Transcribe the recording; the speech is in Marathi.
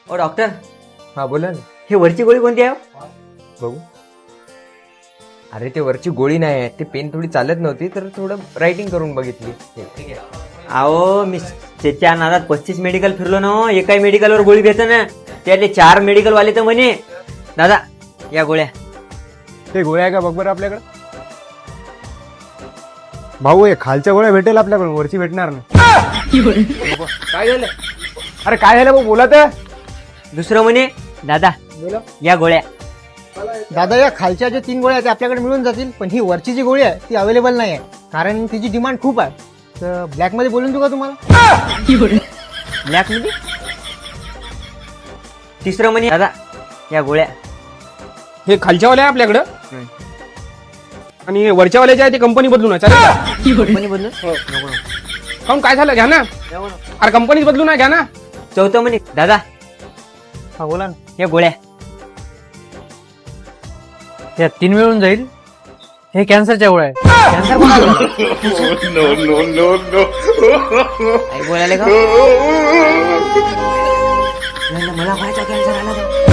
ओ डॉक्टर, हा बोला ना. हे वरची गोळी कोणती आहे? बघू. अरे ते वरची गोळी नाही आहे, ते पेन थोडी चालत नव्हती तर थोडं रायटिंग करून बघितली. अहो मी त्याच्या नादात 35 मेडिकल फिरलो ना हो. एकाही मेडिकलवर गोळी भेटत ना. त्यातले 4 मेडिकल वाले तर म्हणे दादा या गोळ्या. ते गोळ्या आहे का बघ बरं आपल्याकडे. भाऊ हे खालच्या गोळ्या भेटेल आपल्याकडे, वरची भेटणार नाही. काय झालं? अरे काय झालं भाऊ, बोला तर. दुसरं म्हणे दादा या गोळ्या. दादा या खालच्या ज्या 3 गोळ्या आहेत त्या आपल्याकडे मिळून जातील, पण ही वरची जी गोळी आहे ती अवेलेबल नाही आहे, कारण तिची डिमांड खूप आहे. तर ब्लॅक मध्ये बोलून देऊ का तुम्हाला? ब्लॅक मध्ये. तिसरं म्हणे दादा या गोळ्या. हे खालच्यावाले आहे आपल्याकडं आणि हे वरच्यावाल्याचे आहे ते कंपनी बदलून आहे. चालेल का? कंपनी बदलून काहून काय झालं, घ्या ना. अरे कंपनीच बदलून आहे, घ्या ना. चौथं म्हणे दादा हा बोला ना. या गोळ्या. या 3 मिळून जाईल. हे कॅन्सरच्या गोळ्या आहे. कॅन्सर कोणाला आई बोलायला का? मला व्हायचा कॅन्सर आला.